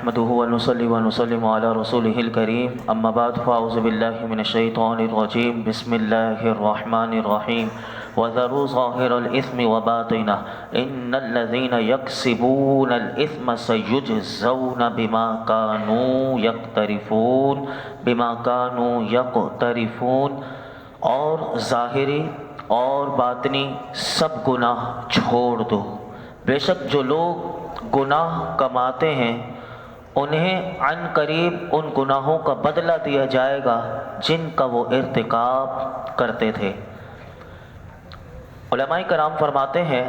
نحمده ونصلي ونسلم على رسوله الكريم اما بعد فاعوذ بالله من الشيطان الرجيم بسم الله الرحمن الرحيم وذروا ظاهر الإثم وباطنه إن الذين يكسبون الإثم سيجزون بما كانوا يقترفون اور ظاہری اور باطنی سب گناہ چھوڑ دو، بے شک جو لوگ گناہ کماتے ہیں انہیں عن قریب ان گناہوں کا بدلہ دیا جائے گا جن کا وہ ارتکاب کرتے تھے۔ علماء کرام فرماتے ہیں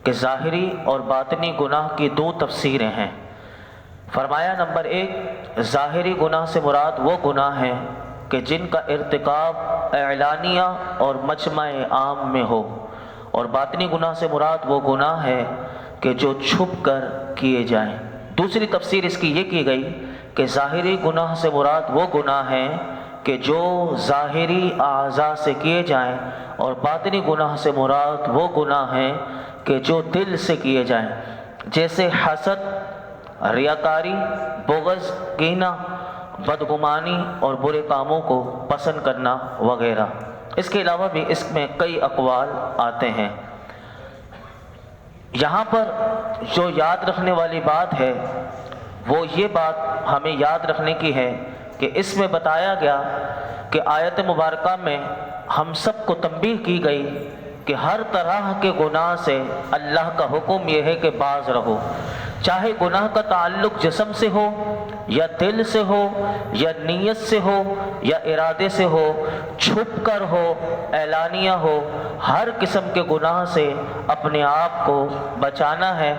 کہ ظاہری اور باطنی گناہ کی دو تفسیریں ہیں۔ فرمایا نمبر ایک، ظاہری گناہ سے مراد وہ گناہ ہیں کہ جن کا ارتکاب اعلانیہ اور مجمع عام میں ہو، اور باطنی گناہ سے مراد وہ گناہ ہے کہ جو چھپ کر کیے جائیں۔ دوسری تفسیر اس کی یہ کی گئی کہ ظاہری گناہ سے مراد وہ گناہ ہیں کہ جو ظاہری اعضاء سے کیے جائیں، اور باطنی گناہ سے مراد وہ گناہ ہیں کہ جو دل سے کیے جائیں، جیسے حسد، ریاکاری، بغض، کینہ، بدگمانی اور برے کاموں کو پسند کرنا وغیرہ۔ اس کے علاوہ بھی اس میں کئی اقوال آتے ہیں۔ یہاں پر جو یاد رکھنے والی بات ہے وہ یہ بات ہمیں یاد رکھنے کی ہے کہ اس میں بتایا گیا کہ آیت مبارکہ میں ہم سب کو تنبیہ کی گئی کہ ہر طرح کے گناہ سے اللہ کا حکم یہ ہے کہ باز رہو، چاہے گناہ کا تعلق جسم سے ہو یا دل سے ہو یا نیت سے ہو یا ارادے سے ہو، چھپ کر ہو، اعلانیہ ہو، ہر قسم کے گناہ سے اپنے آپ کو بچانا ہے۔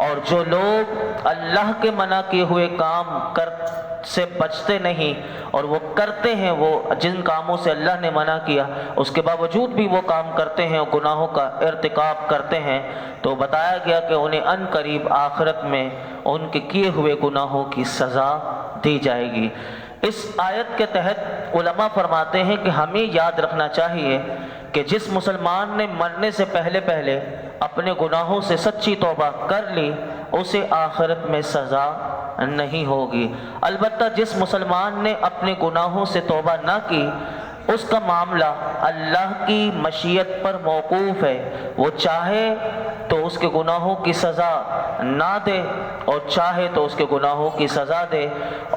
اور جو لوگ اللہ کے منع کیے ہوئے کام سے بچتے نہیں اور وہ کرتے ہیں، وہ جن کاموں سے اللہ نے منع کیا اس کے باوجود بھی وہ کام کرتے ہیں اور گناہوں کا ارتکاب کرتے ہیں، تو بتایا گیا کہ انہیں ان قریب آخرت میں ان کے کیے ہوئے گناہوں کی سزا دی جائے گی۔ اس آیت کے تحت علماء فرماتے ہیں کہ ہمیں یاد رکھنا چاہیے کہ جس مسلمان نے مرنے سے پہلے اپنے گناہوں سے سچی توبہ کر لی اسے آخرت میں سزا نہیں ہوگی۔ البتہ جس مسلمان نے اپنے گناہوں سے توبہ نہ کی اس کا معاملہ اللہ کی مشیت پر موقوف ہے، وہ چاہے تو اس کے گناہوں کی سزا نہ دے اور چاہے تو اس کے گناہوں کی سزا دے،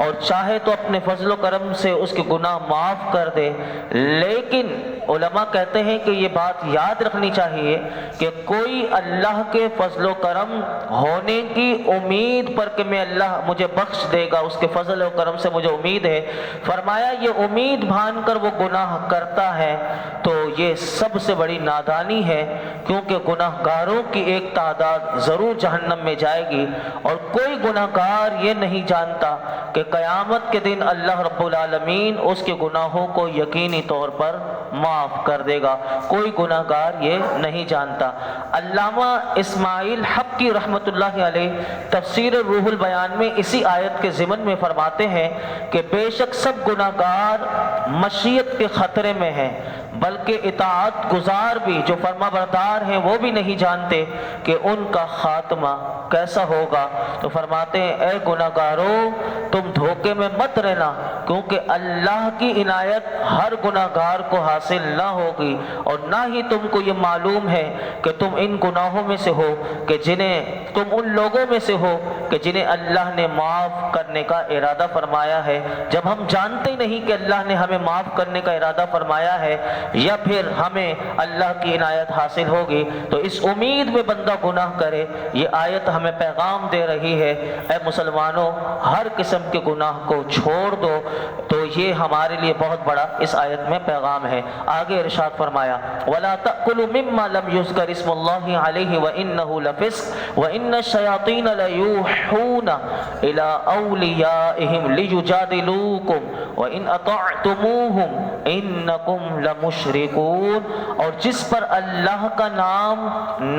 اور چاہے تو اپنے فضل و کرم سے اس کے گناہ معاف کر دے۔ لیکن علماء کہتے ہیں کہ یہ بات یاد رکھنی چاہیے کہ کوئی اللہ کے فضل و کرم ہونے کی امید پر کہ میں اللہ مجھے بخش دے گا، اس کے فضل و کرم سے مجھے امید ہے، فرمایا یہ امید بھان کر وہ گناہ کرتا ہے تو یہ سب سے بڑی نادانی ہے، کیونکہ گناہ گاروں کی ایک تعداد ضرور جہنم میں جائے گی، اور کوئی گناہ گار یہ نہیں جانتا کہ قیامت کے دن اللہ رب العالمین اس کے گناہوں کو یقینی طور پر معاف کر دے گا، کوئی گناہ گار یہ نہیں جانتا۔ علامہ اسماعیل حقی رحمۃ اللہ علیہ تفسیر روح البیان میں اسی آیت کے ضمن میں فرماتے ہیں کہ بے شک سب گناہ گار مشیت کے خطرے میں ہیں، بلکہ اطاعت گزار بھی جو فرما بردار ہیں وہ بھی نہیں جانتے کہ ان کا خاتمہ کیسا ہوگا۔ تو فرماتے ہیں اے گناہ گارو تم دھوکے میں مت رہنا، کیونکہ اللہ کی عنایت ہر گناہ گار کو حاصل نہ ہوگی، اور نہ ہی تم کو یہ معلوم ہے کہ تم ان گناہوں میں سے ہو کہ تم ان لوگوں میں سے ہو کہ جنہیں اللہ نے معاف کرنے کا ارادہ فرمایا ہے۔ جب ہم جانتے نہیں کہ اللہ نے ہمیں معاف کرنے کا ارادہ فرمایا ہے یا پھر ہمیں اللہ کی عنایت حاصل ہوگی، تو اس امید میں بندہ گناہ کرے۔ یہ آیت ہمیں پیغام دے رہی ہے اے مسلمانوں ہر قسم کے گناہ کو چھوڑ دو، تو یہ ہمارے لیے بہت بڑا اس آیت میں پیغام ہے۔ آگے ارشاد فرمایا وَلَا تَأْكُلُوا مِمَّا لَمْ يُذْكَرِ اسْمُ اللَّهِ عَلَيْهِ وَإِنَّهُ لَفِسْقٌ وَإِنَّ الشَّيَاطِينَ لَيُوحُونَ إِلَىٰ أَوْلِيَائِهِمْ لِيُجَادِلُوكُمْ وَإِنْ أَطَعْتُمُوهُمْ إِنَّكُمْ لَمُشْرِكُونَ، اور جس پر اللہ کا نام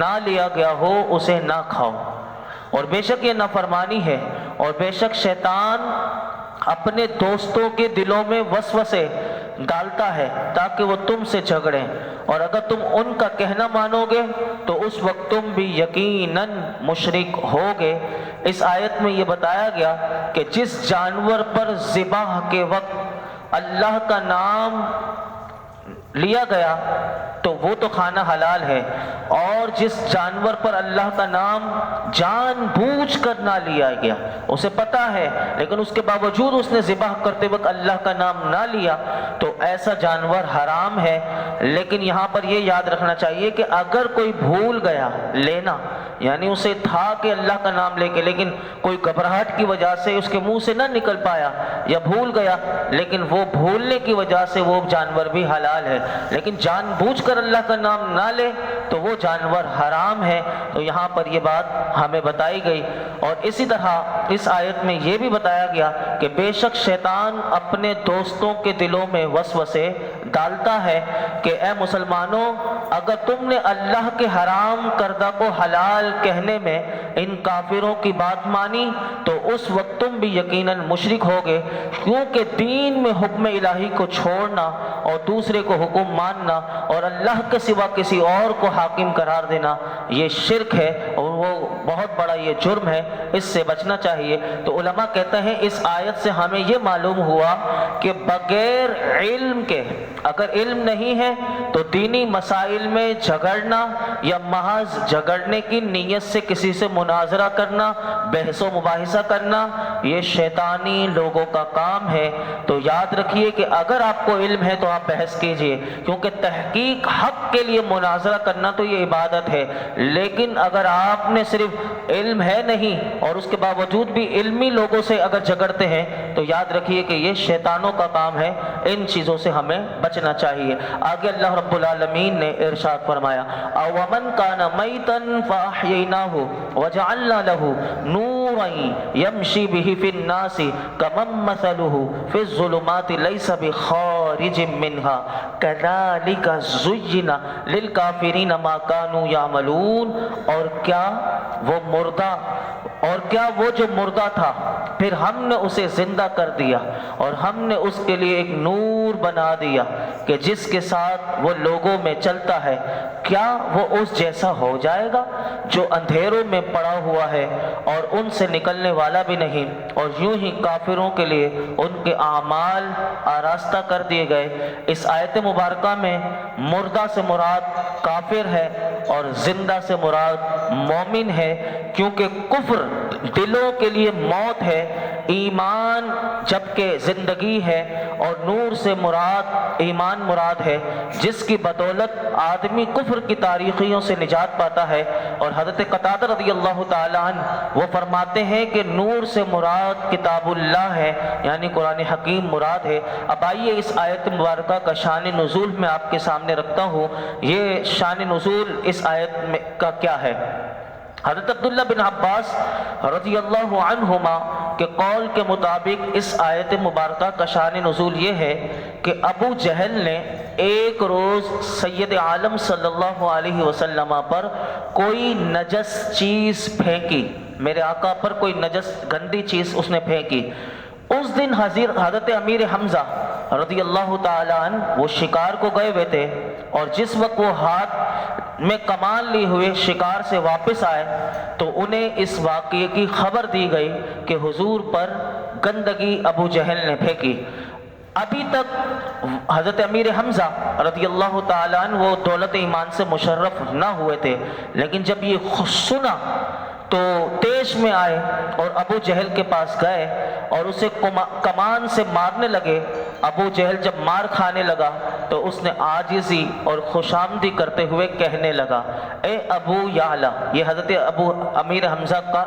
نہ لیا گیا ہو اسے نہ کھاؤ، اور بے شک یہ نافرمانی ہے، اور بے شک شیطان اپنے دوستوں کے دلوں میں وسوسے ڈالتا ہے تاکہ وہ تم سے جھگڑیں، اور اگر تم ان کا کہنا مانو گے تو اس وقت تم بھی یقیناً مشرک ہوگے۔ اس آیت میں یہ بتایا گیا کہ جس جانور پر ذبح کے وقت اللہ کا نام لیا گیا تو وہ تو کھانا حلال ہے، اور جس جانور پر اللہ کا نام جان بوجھ کر نہ لیا گیا، اسے پتہ ہے لیکن اس کے باوجود اس نے ذبح کرتے وقت اللہ کا نام نہ لیا، تو ایسا جانور حرام ہے۔ لیکن یہاں پر یہ یاد رکھنا چاہیے کہ اگر کوئی بھول گیا لینا، یعنی اسے تھا کہ اللہ کا نام لے کے لیکن کوئی گھبراہٹ کی وجہ سے اس کے منہ سے نہ نکل پایا یا بھول گیا، لیکن وہ بھولنے کی وجہ سے وہ جانور بھی حلال ہے، لیکن جان بوجھ کر اللہ کا نام نہ لے تو وہ جانور حرام ہے۔ تو یہاں پر یہ بات ہمیں بتائی گئی، اور اسی طرح اس آیت میں یہ بھی بتایا گیا کہ بے شک شیطان اپنے دوستوں کے دلوں میں وسوسے ڈالتا ہے کہ اے مسلمانوں، اگر تم نے اللہ کے حرام کردہ کو حلال کہنے میں ان کافروں کی بات مانی تو اس وقت تم بھی یقیناً مشرک ہوگے، کیونکہ دین میں حکم الہی کو چھوڑنا اور دوسرے کو حکم ماننا اور اللہ کے سوا کسی اور کو حاکم قرار دینا یہ شرک ہے، اور وہ بہت بڑا یہ جرم ہے، اس سے بچنا چاہیے۔ تو علماء کہتے ہیں اس آیت سے ہمیں یہ معلوم ہوا کہ بغیر علم کے، اگر علم نہیں ہے تو دینی مسائل میں جھگڑنا یا محض جھگڑنے کی نیت سے کسی سے مناظرہ کرنا، بحث و مباحثہ کرنا، یہ شیطانی لوگوں کا کام ہے۔ تو یاد رکھیے کہ اگر آپ کو علم ہے تو آپ بحث کیجئے، کیونکہ تحقیق حق کے لیے مناظرہ کرنا تو یہ عبادت ہے، لیکن اگر آپ نے صرف علم ہے نہیں اور اس کے باوجود بھی علمی لوگوں سے اگر جھگڑتے ہیں تو یاد رکھیے کہ یہ شیطانوں کا کام ہے، ان چیزوں سے ہمیں بچنا چاہیے۔ آگے اللہ رب العالمین نے ارشاد فرمایا اومن کان میتا فاحییناہ وجعلنا لہ نورا یمشی بہ فی الناس کمن مثلہ فی الظلمات لیس بخارج منہا کذالک زین للکافرین ما کانوا یعملون۔ اور کیا وہ جو مردہ تھا پھر ہم نے اسے زندہ کر دیا اور ہم نے اس کے لیے ایک نور بنا دیا کہ جس کے ساتھ وہ لوگوں میں چلتا ہے، کیا وہ اس جیسا ہو جائے گا جو اندھیروں میں پڑا ہوا ہے اور ان سے نکلنے والا بھی نہیں، اور یوں ہی کافروں کے لیے ان کے اعمال آراستہ کر دیے گئے۔ اس آیت مبارکہ میں مردہ سے مراد کافر ہے اور زندہ سے مراد مومن ہے، کیونکہ کفر دلوں کے لیے موت ہے، ایمان جبکہ زندگی ہے، اور نور سے مراد ایمان مراد ہے، جس کی بدولت آدمی کفر کی تاریخیوں سے نجات پاتا ہے۔ اور حضرت قتادہ رضی اللہ تعالیٰ عنہ وہ فرماتے ہیں کہ نور سے مراد کتاب اللہ ہے، یعنی قرآن حکیم مراد ہے۔ اب آئیے اس آیت مبارکہ کا شان نزول میں آپ کے سامنے رکھتا ہوں، یہ شان نزول اس آیت میں کا کیا ہے۔ حضرت عبداللہ بن عباس رضی اللہ عنہما کے قول کے مطابق اس آیت مبارکہ کا شان نزول یہ ہے کہ ابو جہل نے ایک روز سید عالم صلی اللہ علیہ وسلم پر کوئی نجس چیز پھینکی، میرے آقا پر کوئی نجس گندی چیز اس نے پھینکی۔ اس دن حضرت امیر حمزہ رضی اللہ تعالیٰ عنہ وہ شکار کو گئے ہوئے تھے، اور جس وقت وہ ہاتھ میں کمان لی ہوئے شکار سے واپس آئے تو انہیں اس واقعے کی خبر دی گئی کہ حضور پر گندگی ابو جہل نے پھینکی۔ ابھی تک حضرت امیر حمزہ رضی اللہ تعالیٰ عنہ وہ دولت ایمان سے مشرف نہ ہوئے تھے، لیکن جب یہ سنا تو تیش میں آئے اور ابو جہل کے پاس گئے اور اسے کمان سے مارنے لگے۔ ابو جہل جب مار کھانے لگا تو اس نے عاجزی اور خوشامدی کرتے ہوئے کہنے لگا اے ابو یعلا، یہ حضرت ابو امیر حمزہ کا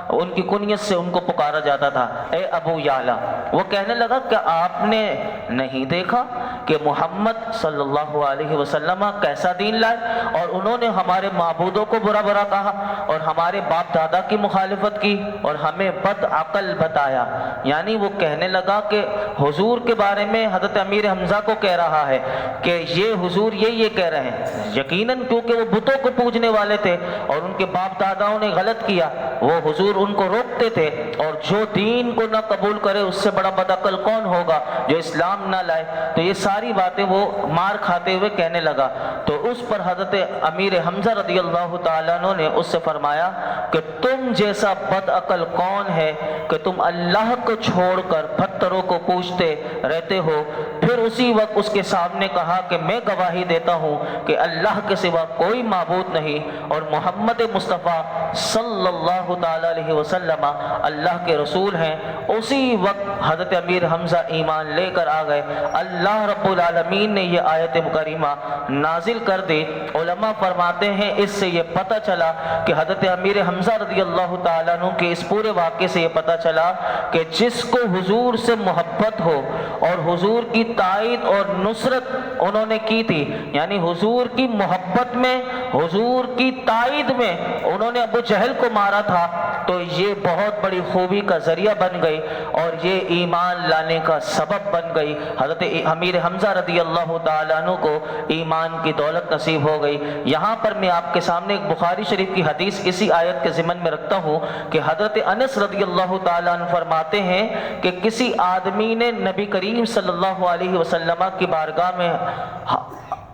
ان کی کنیت سے ان کو پکارا جاتا تھا، اے ابو یعلا۔ وہ کہنے لگا کہ آپ نے نہیں دیکھا کہ محمد صلی اللہ علیہ وسلم کیسا دین لائے، اور انہوں نے ہمارے معبودوں کو برا برا کہا اور ہمارے باپ دادا کی مخالفت کی اور ہمیں بد عقل بتایا۔ یعنی وہ کہنے لگا کہ حضور کے بارے میں حضرت امیر حمزہ کو کہہ رہا ہے کہ یہ حضور یہ کہہ رہے ہیں، یقیناً کیونکہ وہ بتوں کو پوجنے والے تھے اور ان کے باپ داداؤں نے غلط کیا، وہ حضور ان کو روکتے تھے، اور جو دین کو نہ قبول کرے اس سے بڑا بد عقل کون ہوگا جو اسلام نہ لائے۔ تو یہ ساری ساری باتیں وہ مار کھاتے ہوئے کہنے لگا۔ تو اس پر حضرت امیر حمزہ رضی اللہ تعالیٰ عنہ نے اس سے فرمایا کہ تم جیسا بد عقل کون ہے کہ تم اللہ کو چھوڑ کر پتھروں کو پوجتے رہتے ہو۔ پھر اسی وقت اس کے سامنے کہا کہ میں گواہی دیتا ہوں کہ اللہ کے سوا کوئی معبود نہیں اور محمد مصطفیٰ صلی اللہ تعالیٰ علیہ وسلم اللہ کے رسول ہیں۔ اسی وقت حضرت امیر حمزہ ایمان لے کر آ گئے۔ اللہ رب العالمین نے یہ آیت مکرمہ نازل کر دی۔ علماء فرماتے ہیں اس سے یہ پتہ چلا کہ حضرت امیر حمزہ رضی اللہ تعالیٰ عنہ کے اس پورے واقعے سے یہ پتہ چلا کہ جس کو حضور سے محبت ہو اور حضور کی تائید اور نصرت انہوں نے کی تھی، یعنی حضور کی محبت میں، حضور کی تائید میں انہوں نے ابو جہل کو مارا تھا، تو یہ بہت بڑی خوبی کا ذریعہ بن گئی اور یہ ایمان لانے کا سبب بن گئی۔ حضرت امیر حمزہ رضی اللہ تعالیٰ عنہ کو ایمان کی دولت نصیب ہو گئی۔ یہاں پر میں آپ کے سامنے ایک بخاری شریف کی حدیث اسی آیت کے ضمن میں رکھتا ہوں کہ حضرت انس رضی اللہ تعالیٰ عنہ فرماتے ہیں کہ کسی آدمی نے نبی کریم صلی اللہ علیہ وسلم کی بارگاہ میں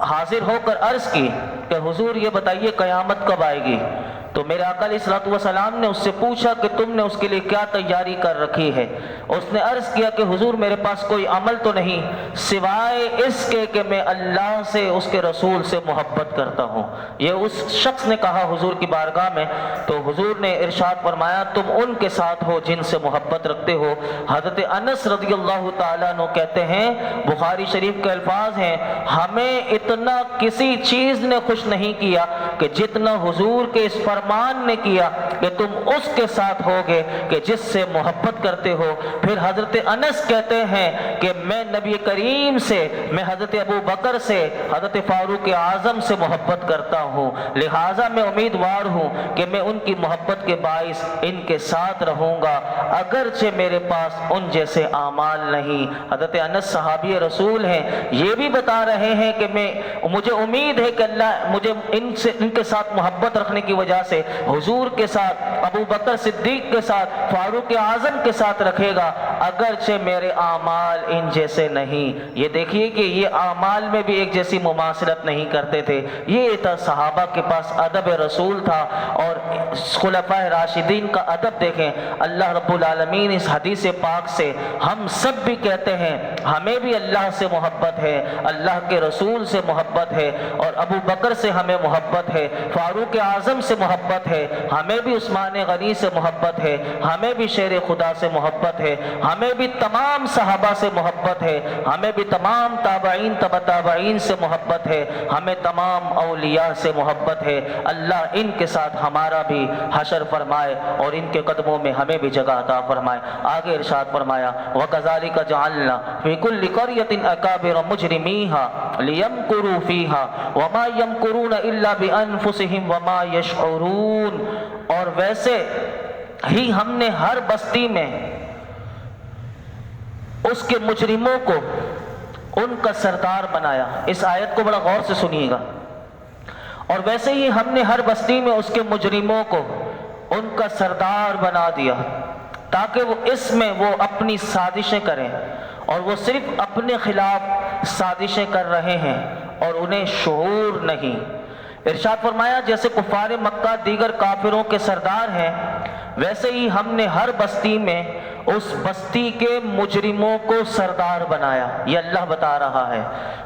حاضر ہو کر عرض کی کہ حضور یہ بتائیے قیامت کب آئے گی؟ تو میرے آقا علیہ الصلوۃ والسلام نے اس سے پوچھا کہ تم نے اس کے لیے کیا تیاری کر رکھی ہے؟ اس نے عرض کیا کہ حضور میرے پاس کوئی عمل تو نہیں سوائے اس کے کہ میں اللہ سے اس کے رسول سے محبت کرتا ہوں۔ یہ اس شخص نے کہا حضور کی بارگاہ میں، تو حضور نے ارشاد فرمایا تم ان کے ساتھ ہو جن سے محبت رکھتے ہو۔ حضرت انس رضی اللہ تعالیٰ عنہ کہتے ہیں، بخاری شریف کے الفاظ ہیں، ہمیں اتنا کسی چیز نے خوش نہیں کیا کہ جتنا حضور کے اس فرمان نے کیا کہ تم اس کے ساتھ ہوگے کہ جس سے محبت کرتے ہو۔ پھر حضرت انس کہتے ہیں کہ میں نبی کریم سے، میں حضرت ابو بکر سے، حضرت فاروق اعظم سے محبت کرتا ہوں، لہٰذا میں امیدوار ہوں کہ میں ان کی محبت کے باعث ان کے ساتھ رہوں گا اگرچہ میرے پاس ان جیسے اعمال نہیں۔ حضرت انس صحابی رسول ہیں، یہ بھی بتا رہے ہیں کہ مجھے امید ہے کہ اللہ مجھے ان کے ساتھ محبت رکھنے کی وجہ سے حضور کے ساتھ، ابو بکر صدیق کے ساتھ، فاروق اعظم کے ساتھ رکھے گا اگرچہ میرے اعمال ان جیسے نہیں۔ یہ دیکھیے کہ یہ اعمال میں بھی ایک جیسی مماثلت نہیں کرتے تھے۔ یہ تھا صحابہ کے پاس ادب رسول تھا، اور خلفاء راشدین کا ادب دیکھیں۔ اللہ رب العالمین اس حدیث پاک سے ہم سب بھی کہتے ہیں ہمیں بھی اللہ سے محبت ہے، اللہ کے رسول سے محبت ہے، اور ابو بکر سے ہمیں محبت ہے، فاروق اعظم سے محبت ہے، ہمیں بھی عثمان غنی سے محبت ہے، ہمیں بھی شیر خدا سے محبت ہے، ہمیں بھی تمام صحابہ سے محبت ہے، ہمیں بھی تمام تابعین تبع تابعین سے محبت ہے، ہمیں تمام اولیاء سے محبت ہے۔ اللہ ان کے ساتھ ہمارا بھی حشر فرمائے اور ان کے قدموں میں ہمیں بھی جگہ عطا فرمائے۔ آگے ارشاد فرمایا وَكَذَلِكَ جَعَلْنَا فِي كُلِّ قَرْيَةٍ أَكَابِرَ مُجْرِمِيهَا لِيَمْكُرُوا فِيهَا وَمَا يَمْكُرُونَ إِلَّا بِأَنفُسِهِمْ وَمَا يَشْعُرُونَ۔ اور ویسے ہی ہم نے ہر بستی میں اس کے مجرموں کو ان کا سردار بنایا۔ اس آیت کو بڑا غور سے سنیے گا۔ اور ویسے ہی ہم نے ہر بستی میں اس کے مجرموں کو ان کا سردار بنا دیا تاکہ وہ اس میں وہ اپنی سازشیں کریں، اور وہ صرف اپنے خلاف سازشیں کر رہے ہیں اور انہیں شعور نہیں۔ ارشاد فرمایا جیسے کفار مکہ دیگر کافروں کے سردار ہیں، ویسے ہی ہم نے ہر بستی میں اس بستی کے مجرموں کو سردار بنایا۔ یہ اللہ بتا رہا ہے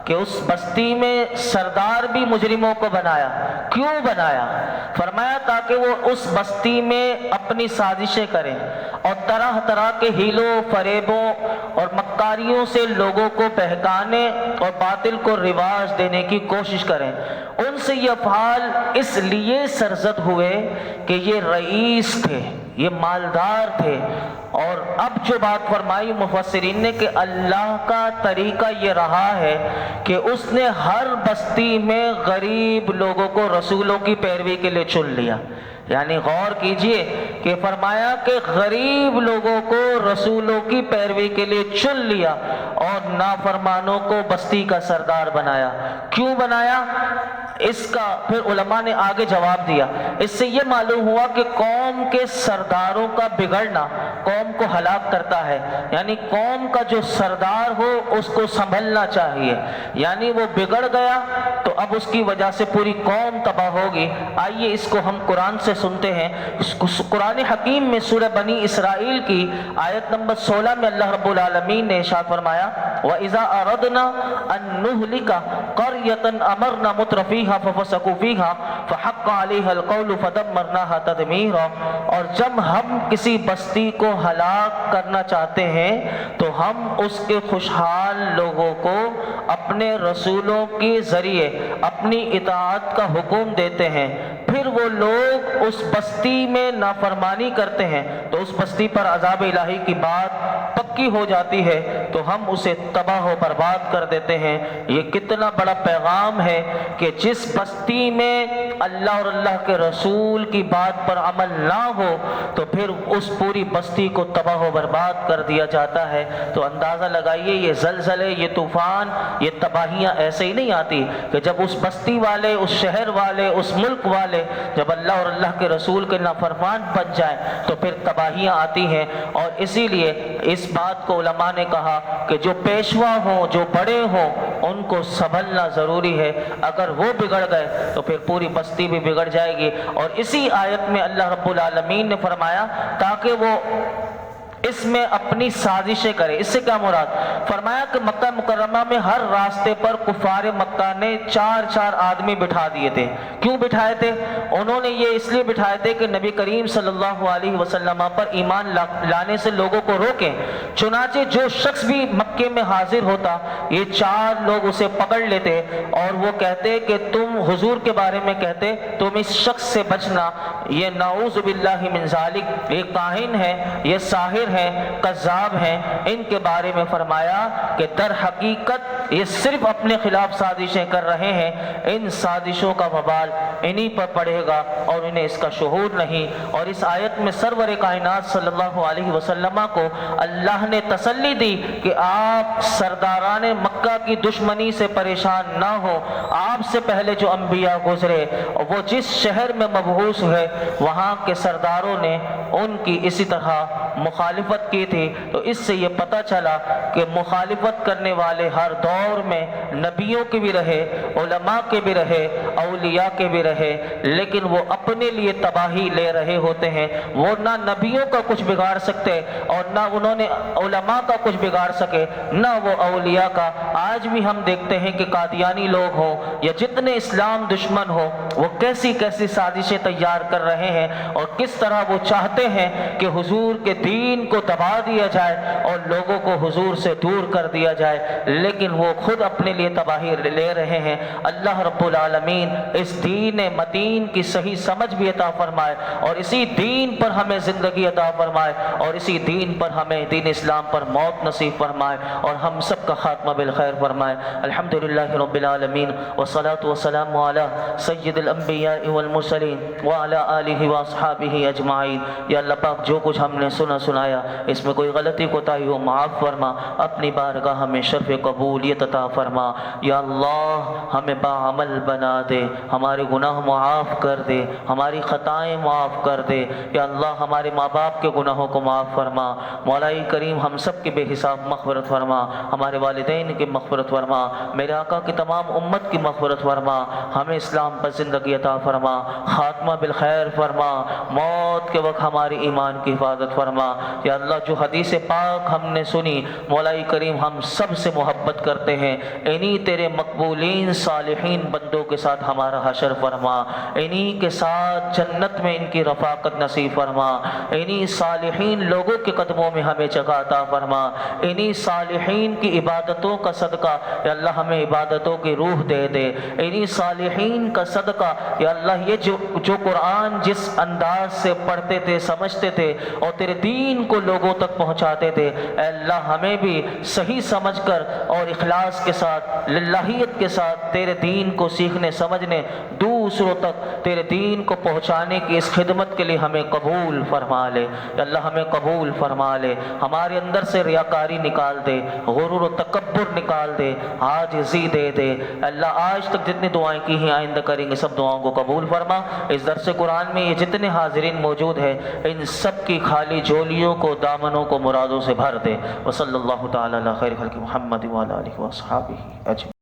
کہ اس بستی میں سردار بھی مجرموں کو بنایا۔ کیوں بنایا؟ فرمایا تاکہ وہ اس بستی میں اپنی سازشیں کریں اور طرح طرح کے ہیلوں فریبوں اور مکاریوں سے لوگوں کو بہکانے اور باطل کو رواج دینے کی کوشش کریں۔ ان سے یہ افعال اس لیے سرزد ہوئے کہ یہ رئیس تھے، یہ مالدار تھے۔ اور اب جو بات فرمائی مفسرین نے کہ اللہ کا طریقہ یہ رہا ہے کہ اس نے ہر بستی میں غریب لوگوں کو رسولوں کی پیروی کے لیے چن لیا۔ یعنی غور کیجئے کہ فرمایا کہ غریب لوگوں کو رسولوں کی پیروی کے لیے چن لیا اور نافرمانوں کو بستی کا سردار بنایا۔ کیوں بنایا؟ اس کا پھر علماء نے آگے جواب دیا۔ اس سے یہ معلوم ہوا کہ قوم کے سرداروں کا بگڑنا قوم کو ہلاک کرتا ہے، یعنی قوم کا جو سردار ہو اس کو سنبھلنا چاہیے، یعنی وہ بگڑ گیا تو اب اس کی وجہ سے پوری قوم تباہ ہوگی۔ آئیے اس کو ہم قرآن سے سنتے ہیں۔ قرآن حکیم میں سورہ بنی اسرائیل کی آیت نمبر 16 میں اللہ رب العالمین نے ارشاد فرمایا وَإِذَا أَرَدْنَا أَن نُهْلِكَ قَرْيَةً أَمَرْنَا مُتْرَفِيهَا فَفَسَقُوا فِيهَا فَحَقَّ عَلَيْهَا الْقَوْلُ فَدَمَّرْنَاهَا تَدْمِيرًا۔ اور جب ہم کسی بستی کو ہلاک کرنا چاہتے ہیں تو ہم اس کے خوشحال لوگوں کو اپنے رسولوں کے ذریعے اپنی اطاعت کا حکم دیتے ہیں، پھر وہ لوگ اس بستی میں نافرمانی کرتے ہیں تو اس بستی پر عذاب الہی کی بات پکی ہو جاتی ہے تو ہم اسے تباہ و برباد کر دیتے ہیں۔ یہ کتنا بڑا پیغام ہے کہ جس بستی میں اللہ اور اللہ کے رسول کی بات پر عمل نہ ہو تو پھر اس پوری بستی کو تباہ و برباد کر دیا جاتا ہے۔ تو اندازہ لگائیے یہ زلزلے، یہ طوفان، یہ تباہیاں ایسے ہی نہیں آتی کہ جب اس بستی والے، اس شہر والے، اس ملک والے جب اللہ اور اللہ کے رسول کے نافرمان بن جائیں تو پھر تباہیاں آتی ہیں۔ اور اسی لیے اس بات کو علماء نے کہا کہ جو پیشوا ہوں، جو بڑے ہوں، ان کو سنبھلنا ضروری ہے۔ اگر وہ بگڑ گئے تو پھر پوری بستی بھی بگڑ جائے گی۔ اور اسی آیت میں اللہ رب العالمین نے فرمایا تاکہ وہ اس میں اپنی سازشیں کرے۔ اس سے کیا مراد؟ فرمایا کہ مکہ مکرمہ میں ہر راستے پر کفار مکہ نے 4 آدمی بٹھا دیے تھے۔ کیوں بٹھائے تھے؟ انہوں نے یہ اس لیے بٹھائے تھے کہ نبی کریم صلی اللہ علیہ وسلم پر ایمان لانے سے لوگوں کو روکیں۔ چنانچہ جو شخص بھی مکے میں حاضر ہوتا یہ 4 لوگ اسے پکڑ لیتے اور وہ کہتے کہ تم حضور کے بارے میں کہتے تم اس شخص سے بچنا، یہ نعوذ باللہ من ذالک، یہ کاہن ہے، یہ ساحر ہیں، کذاب ہیں۔ ان کے بارے میں فرمایا کہ در حقیقت یہ صرف اپنے خلاف سازشیں کر رہے ہیں، ان سازشوں کا وبال انہی پر پڑے گا اور انہیں اس کا شعور نہیں۔ اور اس آیت میں سرور کائنات صلی اللہ علیہ وسلم کو اللہ نے تسلی دی کہ آپ سرداران مکہ کی دشمنی سے پریشان نہ ہو۔ آپ سے پہلے جو انبیاء گزرے اور وہ جس شہر میں مبعوث ہوئے وہاں کے سرداروں نے ان کی اسی طرح مخالفت کی تھی۔ تو اس سے یہ پتہ چلا کہ مخالفت کرنے والے ہر دور میں نبیوں کے بھی رہے، علماء کے بھی رہے، اولیاء کے بھی رہے، لیکن وہ اپنے لیے تباہی لے رہے ہوتے ہیں۔ وہ نہ نبیوں کا کچھ بگاڑ سکتے اور نہ انہوں نے علماء کا کچھ بگاڑ سکے، نہ وہ اولیاء کا۔ آج بھی ہم دیکھتے ہیں کہ قادیانی لوگ ہوں یا جتنے اسلام دشمن ہوں وہ کیسی کیسی سازشیں تیار کر رہے ہیں اور کس طرح وہ چاہتے ہیں کہ حضور کے دین کو دبا دیا جائے اور لوگوں کو حضور سے دور کر دیا جائے، لیکن وہ خود اپنے لیے تباہی لے رہے ہیں۔ اللہ رب العالمین اس دین متین کی صحیح سمجھ بھی عطا فرمائے اور اسی دین پر ہمیں زندگی عطا فرمائے اور اسی دین پر ہمیں دین اسلام پر موت نصیب فرمائے اور ہم سب کا خاتمہ بالخیر فرمائے۔ الحمدللہ رب العالمین والصلاة والسلام علی سید الانبیاء والمرسلین وعلی آلہ واصحابہ اجمعین۔ یا اللہ پاک جو کچھ ہم نے سنایا اس میں کوئی غلطی کوتاہی ہو معاف فرما، اپنی بارگاہ ہمیں شرف قبولیت عطا فرما۔ یا اللہ ہمیں باعمل بنا دے، ہمارے گناہ معاف کر دے، ہماری خطائیں معاف کر دے۔ یا اللہ ہمارے ماں باپ کے گناہوں کو معاف فرما۔ مولائی کریم ہم سب کی بے حساب مغفرت فرما، ہمارے والدین کی مغفرت فرما، میرے آقا کی تمام امت کی مغفرت فرما، ہمیں اسلام پر زندگی عطا فرما، خاتمہ بالخیر فرما، موت کے وقت ہماری ایمان کی حفاظت فرما۔ یا اللہ جو حدیث پاک ہم نے سنی مولائی کریم ہم سب سے محبت کرتے ہیں، انہی تیرے مقبولین صالحین بندوں کے ساتھ ہمارا حشر فرما، انہی کے ساتھ جنت میں ان کی رفاقت نصیب فرما، انہی صالحین لوگوں کے قدموں میں ہمیں جگہ عطا فرما، انہی صالحین کی عبادتوں کا صدقہ یا اللہ ہمیں عبادتوں کی روح دے دے، انہی صالحین کا صدقہ یا اللہ یہ جو قرآن جس انداز سے پڑھتے تھے، سمجھتے تھے اور تیرے دین کو لوگوں تک پہنچاتے تھے، اے اللہ ہمیں بھی صحیح سمجھ کر اور اخلاص کے ساتھ، للہیت کے ساتھ تیرے دین کو سیکھنے سمجھنے دور دوسروں تک تیرے دین کو پہنچانے کی اس خدمت کے لیے ہمیں قبول فرما لے یا اللہ ہمیں قبول فرما لے، ہمارے اندر سے ریاکاری نکال دے، غرور و تکبر نکال دے، عاجزی دے دے اللہ۔ آج تک جتنی دعائیں کی ہیں آئندہ کریں گے سب دعاؤں کو قبول فرما۔ اس درس قرآن میں یہ جتنے حاضرین موجود ہیں ان سب کی خالی جولیوں کو دامنوں کو مرادوں سے بھر دے۔ وصلی اللہ تعالی علی خیر خلق محمد وعلی آلہ وصحبہ اجمعین۔